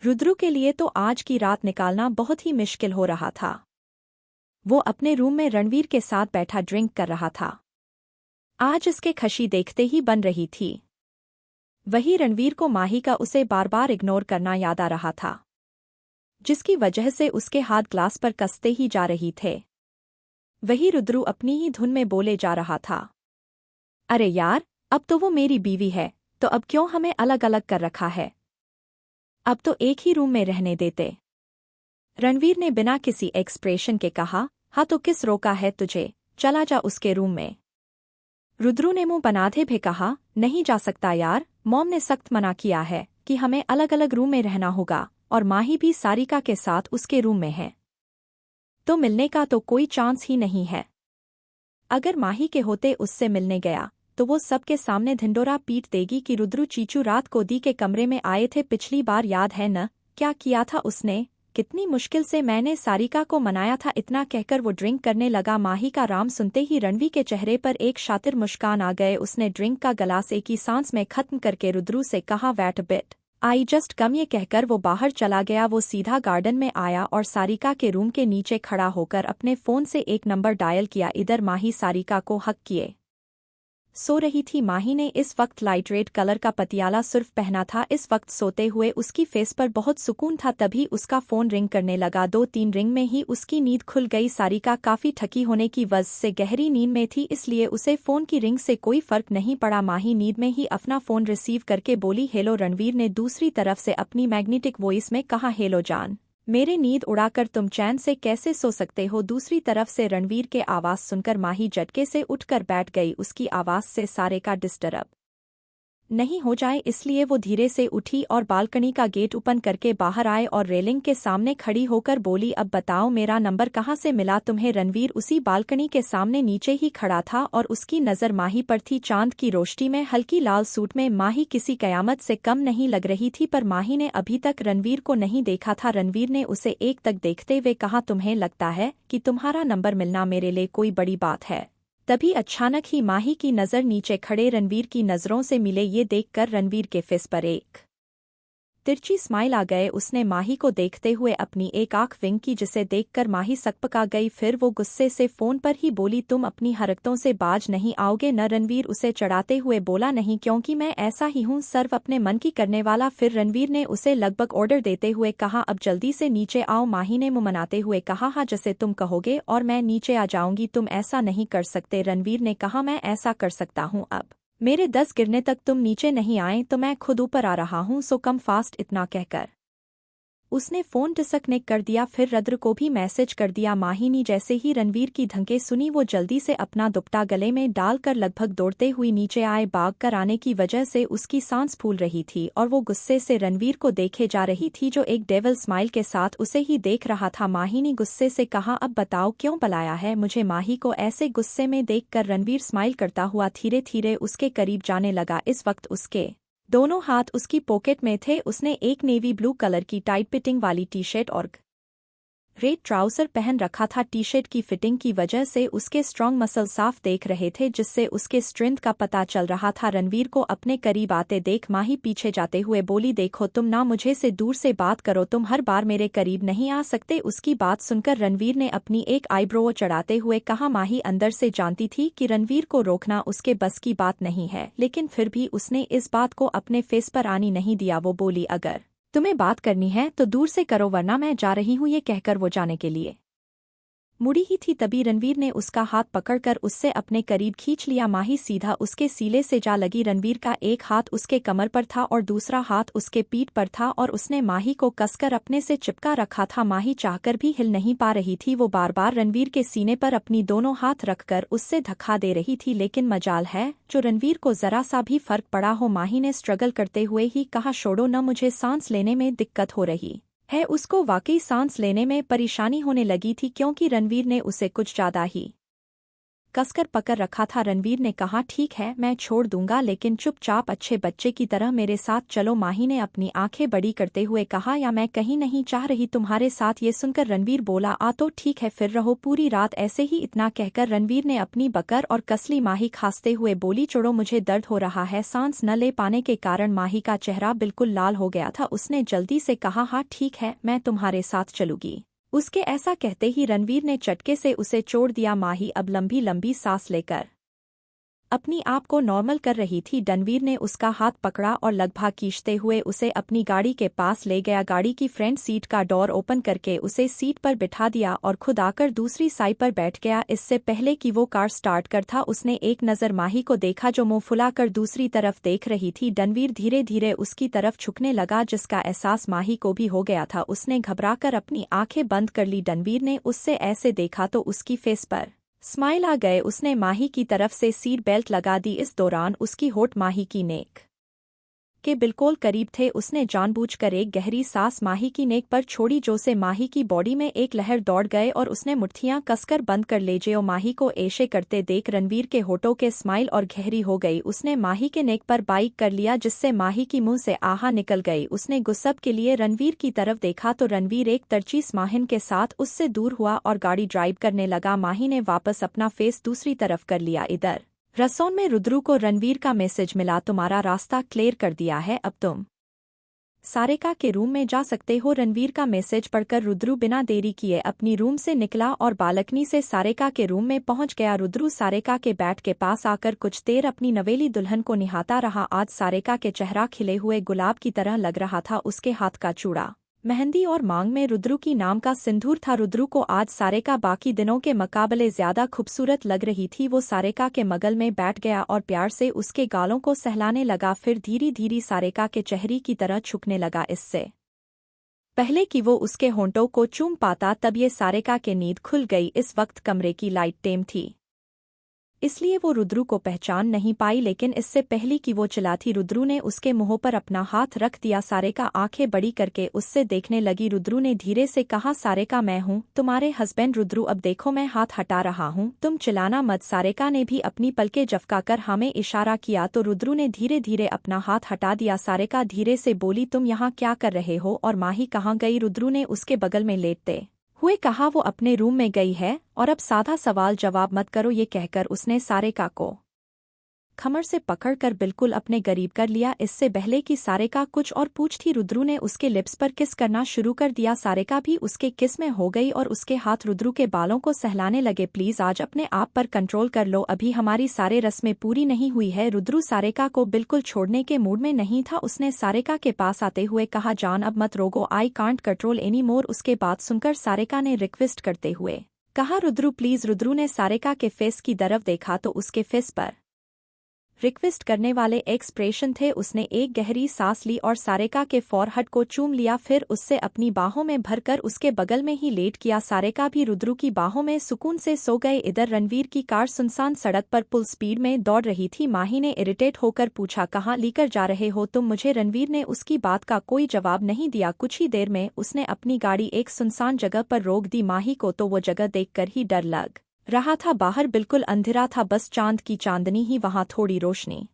रुद्र के लिए तो आज की रात निकालना बहुत ही मुश्किल हो रहा था। वो अपने रूम में रणवीर के साथ बैठा ड्रिंक कर रहा था। आज इसके खुशी देखते ही बन रही थी। वही रणवीर को माही का उसे बार बार इग्नोर करना याद आ रहा था, जिसकी वजह से उसके हाथ ग्लास पर कसते ही जा रही थे। वही रुद्र अपनी ही धुन में बोले जा रहा था, अरे यार, अब तो वो मेरी बीवी है, तो अब क्यों हमें अलग अलग कर रखा है? अब तो एक ही रूम में रहने देते। रणवीर ने बिना किसी एक्सप्रेशन के कहा, हाँ तो किस रोका है तुझे, चला जा उसके रूम में। रुद्र ने मुंह बनाते भी कहा, नहीं जा सकता यार, मॉम ने सख्त मना किया है कि हमें अलग अलग रूम में रहना होगा, और माही भी सारिका के साथ उसके रूम में है, तो मिलने का तो कोई चांस ही नहीं है। अगर माही के होते उससे मिलने गया तो वो सबके सामने ढिंडोरा पीट देगी कि रुद्र चीचू रात को दी के कमरे में आए थे पिछली बार, याद है न क्या किया था उसने? कितनी मुश्किल से मैंने सारिका को मनाया था। इतना कहकर वो ड्रिंक करने लगा। माही का राम सुनते ही रणवीर के चेहरे पर एक शातिर मुस्कान आ गए। उसने ड्रिंक का गिलास एक ही सांस में खत्म करके रुद्र से कहा, wait a bit, I just come. ये कहकर वो बाहर चला गया। वो सीधा गार्डन में आया और सारिका के रूम के नीचे खड़ा होकर अपने फोन से एक नंबर डायल किया। इधर माही सारिका को हक किए सो रही थी। माही ने इस वक्त लाइट रेड कलर का पटियाला सुर्फ पहना था। इस वक्त सोते हुए उसकी फेस पर बहुत सुकून था। तभी उसका फोन रिंग करने लगा। 2-3 रिंग में ही उसकी नींद खुल गई। सारिका काफी थकी होने की वजह से गहरी नींद में थी, इसलिए उसे फोन की रिंग से कोई फर्क नहीं पड़ा। माही नींद में ही अपना फोन रिसीव करके बोली, हेलो। रणवीर ने दूसरी तरफ से अपनी मैग्नेटिक वॉइस में कहा, हेलो जान, मेरे नींद उड़ाकर तुम चैन से कैसे सो सकते हो? दूसरी तरफ से रणवीर के आवाज सुनकर माही झटके से उठकर बैठ गई। उसकी आवाज से सारे का डिस्टर्ब नहीं हो जाए इसलिए वो धीरे से उठी और बालकनी का गेट ओपन करके बाहर आए और रेलिंग के सामने खड़ी होकर बोली, अब बताओ मेरा नंबर कहाँ से मिला तुम्हें? रणवीर उसी बालकनी के सामने नीचे ही खड़ा था और उसकी नज़र माही पर थी। चांद की रोशनी में हल्की लाल सूट में माही किसी कयामत से कम नहीं लग रही थी, पर माही ने अभी तक रणवीर को नहीं देखा था। रणवीर ने उसे एक तक देखते हुए कहा, तुम्हें लगता है कि तुम्हारा नंबर मिलना मेरे लिए कोई बड़ी बात है? तभी अचानक ही माही की नज़र नीचे खड़े रणवीर की नज़रों से मिले। ये देखकर रणवीर के फेस पर एक तिरछी स्माइल आ गए। उसने माही को देखते हुए अपनी एक आंख विंग की, जिसे देखकर माही सकपका गई। फिर वो गुस्से से फोन पर ही बोली, तुम अपनी हरकतों से बाज नहीं आओगे न? रणवीर उसे चढ़ाते हुए बोला, नहीं, क्योंकि मैं ऐसा ही हूँ, सर्व अपने मन की करने वाला। फिर रणवीर ने उसे लगभग ऑर्डर देते हुए कहा, अब जल्दी से नीचे आओ। माही ने मुँह मनाते हुए कहा, हाँ जैसे तुम कहोगे और मैं नीचे आ जाऊंगी। तुम ऐसा नहीं कर सकते। रणवीर ने कहा, मैं ऐसा कर सकता हूँ, अब मेरे 10 गिरने तक तुम नीचे नहीं आए तो मैं खुद ऊपर आ रहा हूँ, सो कम फास्ट। इतना कहकर उसने फोन डिस्कनेक्ट कर दिया। फिर रुद्र को भी मैसेज कर दिया। माही ने जैसे ही रणवीर की धमकी सुनी, वो जल्दी से अपना दुपट्टा गले में डालकर लगभग दौड़ते हुई नीचे आए। भाग कर आने की वजह से उसकी सांस फूल रही थी और वो गुस्से से रणवीर को देखे जा रही थी, जो एक डेविल स्माइल के साथ उसे ही देख रहा था। माही ने गुस्से से कहा, अब बताओ क्यों बुलाया है मुझे? माही को ऐसे गुस्से में देखकर रणवीर स्माइल करता हुआ धीरे धीरे उसके करीब जाने लगा। इस वक्त उसके दोनों हाथ उसकी पॉकेट में थे। उसने एक नेवी ब्लू कलर की टाइट फिटिंग वाली टी शर्ट और रेड ट्राउजर पहन रखा था। टी शर्ट की फिटिंग की वजह से उसके स्ट्रॉन्ग मसल साफ देख रहे थे, जिससे उसके स्ट्रेंथ का पता चल रहा था। रणवीर को अपने करीब आते देख माही पीछे जाते हुए बोली, देखो तुम ना मुझे से दूर से बात करो, तुम हर बार मेरे करीब नहीं आ सकते। उसकी बात सुनकर रणवीर ने अपनी एक आईब्रो चढ़ाते हुए कहा। माही अंदर से जानती थी कि रणवीर को रोकना उसके बस की बात नहीं है, लेकिन फिर भी उसने इस बात को अपने फेस पर आनी नहीं दिया। वो बोली, अगर तुम्हें बात करनी है तो दूर से करो, वरना मैं जा रही हूँ। ये कहकर वो जाने के लिए मुड़ी ही थी, तभी रणवीर ने उसका हाथ पकड़कर उससे अपने करीब खींच लिया। माही सीधा उसके सीले से जा लगी। रणवीर का एक हाथ उसके कमर पर था और दूसरा हाथ उसके पीठ पर था और उसने माही को कसकर अपने से चिपका रखा था। माही चाहकर भी हिल नहीं पा रही थी। वो बार बार रणवीर के सीने पर अपनी दोनों हाथ रखकर उससे धक्का दे रही थी, लेकिन मजाल है जो रणवीर को जरा सा भी फर्क पड़ा हो। माही ने स्ट्रगल करते हुए ही कहा, छोड़ो न, मुझे सांस लेने में दिक्कत हो रही है। उसको वाकई सांस लेने में परेशानी होने लगी थी, क्योंकि रणवीर ने उसे कुछ ज्यादा ही कसकर पकड़ रखा था। रणवीर ने कहा ठीक है मैं छोड़ दूंगा, लेकिन चुपचाप अच्छे बच्चे की तरह मेरे साथ चलो। माही ने अपनी आंखें बड़ी करते हुए कहा, या मैं कहीं नहीं चाह रही तुम्हारे साथ। ये सुनकर रणवीर बोला, आ तो ठीक है फिर रहो पूरी रात ऐसे ही। इतना कहकर रणवीर ने अपनी बकर और कसली। माही खांसते हुए बोली, छोड़ो मुझे दर्द हो रहा है। सांस न ले पाने के कारण माही का चेहरा बिल्कुल लाल हो गया था। उसने जल्दी से कहा, हाँ ठीक है मैं तुम्हारे साथ चलूंगी। उसके ऐसा कहते ही रणवीर ने चटके से उसे छोड़ दिया। माही अब लंबी लंबी सांस लेकर अपनी आप को नॉर्मल कर रही थी। रणवीर ने उसका हाथ पकड़ा और लगभग खींचते हुए उसे अपनी गाड़ी के पास ले गया। गाड़ी की फ्रंट सीट का डोर ओपन करके उसे सीट पर बिठा दिया और खुद आकर दूसरी साइड पर बैठ गया। इससे पहले कि वो कार स्टार्ट कर था, उसने एक नज़र माही को देखा जो मुंह फुलाकर दूसरी तरफ देख रही थी। रणवीर धीरे धीरे उसकी तरफ झुकने लगा, जिसका एहसास माही को भी हो गया था। उसने घबराकर अपनी आंखें बंद कर ली। रणवीर ने उससे ऐसे देखा तो उसकी फेस पर स्माइल आ गए। उसने माही की तरफ से सीट बेल्ट लगा दी। इस दौरान उसकी होठ माही की नेक के बिल्कुल करीब थे। उसने जानबूझकर एक गहरी सांस माही की नेक पर छोड़ी, जो से माही की बॉडी में एक लहर दौड़ गए और उसने मुट्ठियां कसकर बंद कर ले। जो माही को ऐसे करते देख रणवीर के होठों के स्माइल और गहरी हो गई। उसने माही के नेक पर बाइक कर लिया, जिससे माही की मुंह से आहा निकल गई। उसने गुस्सब के लिए रणवीर की तरफ देखा तो रणवीर एक तरची स्माहिन के साथ उससे दूर हुआ और गाड़ी ड्राइव करने लगा। माही ने वापस अपना फेस दूसरी तरफ कर लिया। इधर रसोन में रुद्रू को रणवीर का मैसेज मिला, तुम्हारा रास्ता क्लियर कर दिया है, अब तुम सारिका के रूम में जा सकते हो। रणवीर का मैसेज पढ़कर रुद्रू बिना देरी किए अपनी रूम से निकला और बालकनी से सारिका के रूम में पहुंच गया। रुद्रू सारिका के बेड के पास आकर कुछ देर अपनी नवेली दुल्हन को निहाता रहा। आज सारिका के चेहरा खिले हुए गुलाब की तरह लग रहा था। उसके हाथ का चूड़ा, मेहंदी और मांग में रुद्रू की नाम का सिंदूर था। रुद्रू को आज सारिका बाकी दिनों के मुकाबले ज्यादा खूबसूरत लग रही थी। वो सारिका के बगल में बैठ गया और प्यार से उसके गालों को सहलाने लगा। फिर धीरे धीरे सारिका के चेहरे की तरह झुकने लगा। इससे पहले कि वो उसके होंठों को चूम पाता तब ये सारिका के नींद खुल गई। इस वक्त कमरे की लाइट टेम थी, इसलिए वो रुद्रू को पहचान नहीं पाई, लेकिन इससे पहले कि वो चिल्लाती रुद्रू ने उसके मुंह पर अपना हाथ रख दिया। सारिका आंखें बड़ी करके उससे देखने लगी। रुद्रू ने धीरे से कहा, सारिका मैं हूँ तुम्हारे हस्बैंड। रुद्रू अब देखो मैं हाथ हटा रहा हूँ, तुम चिल्लाना मत। सारिका ने भी अपनी पलकें झपकाकर हमें इशारा किया तो रुद्रू ने धीरे धीरे अपना हाथ हटा दिया। सारिका धीरे से बोली, तुम यहाँ क्या कर रहे हो और माही कहाँ गई? रुद्रू ने उसके बगल में लेटते हुए कहा, वो अपने रूम में गई है और अब साधा सवाल जवाब मत करो। ये कहकर उसने सारिका को कमर से पकड़कर बिल्कुल अपने करीब कर लिया। इससे पहले कि सारिका कुछ और पूछती, रुद्रू ने उसके लिप्स पर किस करना शुरू कर दिया। सारिका भी उसके किस में हो गई और उसके हाथ रुद्रू के बालों को सहलाने लगे। प्लीज आज अपने आप पर कंट्रोल कर लो, अभी हमारी सारे रस्में पूरी नहीं हुई है। रुद्रू सारिका को बिल्कुल छोड़ने के मूड में नहीं था। उसने सारिका के पास आते हुए कहा, जान अब मत रोको, I can't control any more. उसके बात सुनकर सारिका ने रिक्वेस्ट करते हुए कहा, रुद्रू प्लीज। रुद्रू ने सारिका के फेस की तरफ देखा तो उसके फेस पर रिक्वेस्ट करने वाले एक्सप्रेशन थे। उसने एक गहरी सांस ली और सारिका के फोरहेड को चूम लिया, फिर उससे अपनी बाहों में भरकर उसके बगल में ही लेट किया। सारिका भी रुद्रू की बाहों में सुकून से सो गए। इधर रणवीर की कार सुनसान सड़क पर फुल स्पीड में दौड़ रही थी। माही ने इरिटेट होकर पूछा, कहाँ लेकर जा रहे हो तुम मुझे? रणवीर ने उसकी बात का कोई जवाब नहीं दिया। कुछ ही देर में उसने अपनी गाड़ी एक सुनसान जगह पर रोक दी। माही को तो वो जगह देखकर ही डर लग रहा था। बाहर बिल्कुल अंधेरा था, बस चांद की चांदनी ही वहां थोड़ी रोशनी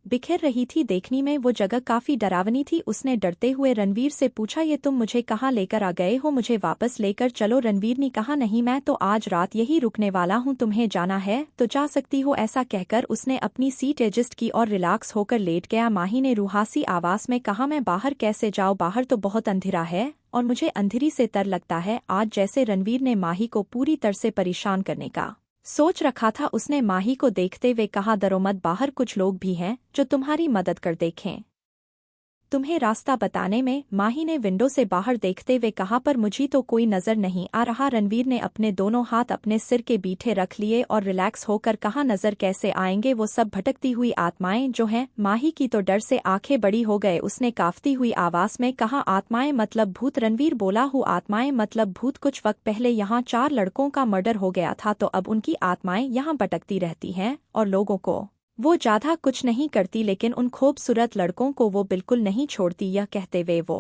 बिखेर रही थी। देखने में वो जगह काफी डरावनी थी। उसने डरते हुए रणवीर से पूछा, ये तुम मुझे कहाँ लेकर आ गए हो? मुझे वापस लेकर चलो। रणवीर ने कहा, नहीं मैं तो आज रात यही रुकने वाला हूँ, तुम्हें जाना है तो जा सकती हो। ऐसा कहकर उसने अपनी सीट एडजस्ट की और रिलैक्स होकर लेट गया। माही ने रूहासी आवाज में कहा, मैं बाहर कैसे जाऊँ? बाहर तो बहुत अंधेरा है और मुझे अंधेरी से डर लगता है। आज जैसे रणवीर ने माही को पूरी तरह से परेशान करने का सोच रखा था। उसने माही को देखते हुए कहा, डरो मत, बाहर कुछ लोग भी हैं जो तुम्हारी मदद कर देखें तुम्हें रास्ता बताने में। माही ने विंडो से बाहर देखते हुए कहा, पर मुझे तो कोई नजर नहीं आ रहा। रणवीर ने अपने दोनों हाथ अपने सिर के बीठे रख लिए और रिलैक्स होकर कहा, नजर कैसे आएंगे, वो सब भटकती हुई आत्माएं जो हैं। माही की तो डर से आंखें बड़ी हो गए। उसने कांपती हुई आवाज में कहा, आत्माएं मतलब भूत? रणवीर बोला, हूँ आत्माएं मतलब भूत? कुछ वक्त पहले यहाँ 4 लड़कों का मर्डर हो गया था, तो अब उनकी आत्माएं यहाँ भटकती रहती हैं और लोगों को वो ज्यादा कुछ नहीं करती, लेकिन उन खूबसूरत लड़कों को वो बिल्कुल नहीं छोड़ती। यह कहते हुए वो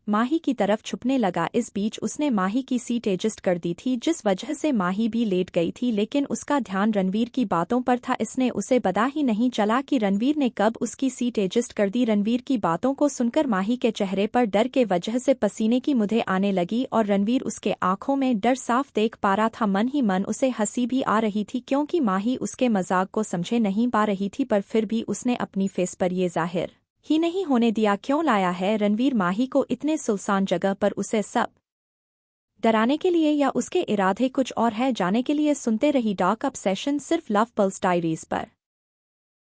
माही की तरफ छुपने लगा। इस बीच उसने माही की सीट एडजस्ट कर दी थी, जिस वजह से माही भी लेट गई थी, लेकिन उसका ध्यान रणवीर की बातों पर था। इसने उसे पता ही नहीं चला कि रणवीर ने कब उसकी सीट एडजस्ट कर दी। रणवीर की बातों को सुनकर माही के चेहरे पर डर के वजह से पसीने की मुद्दे आने लगी और रणवीर उसके आंखों में डर साफ देख पा रहा था। मन ही मन उसे हंसी भी आ रही थी, क्योंकि माही उसके मजाक को समझे नहीं पा रही थी, पर फिर भी उसने अपनी फेस पर ये जाहिर ही नहीं होने दिया। क्यों लाया है रणवीर माही को इतने सुनसान जगह पर, उसे सब डराने के लिए या उसके इरादे कुछ और है? जाने के लिए सुनते रही डार्क ऑब्सेशन सिर्फ लव पल्स डायरीज पर।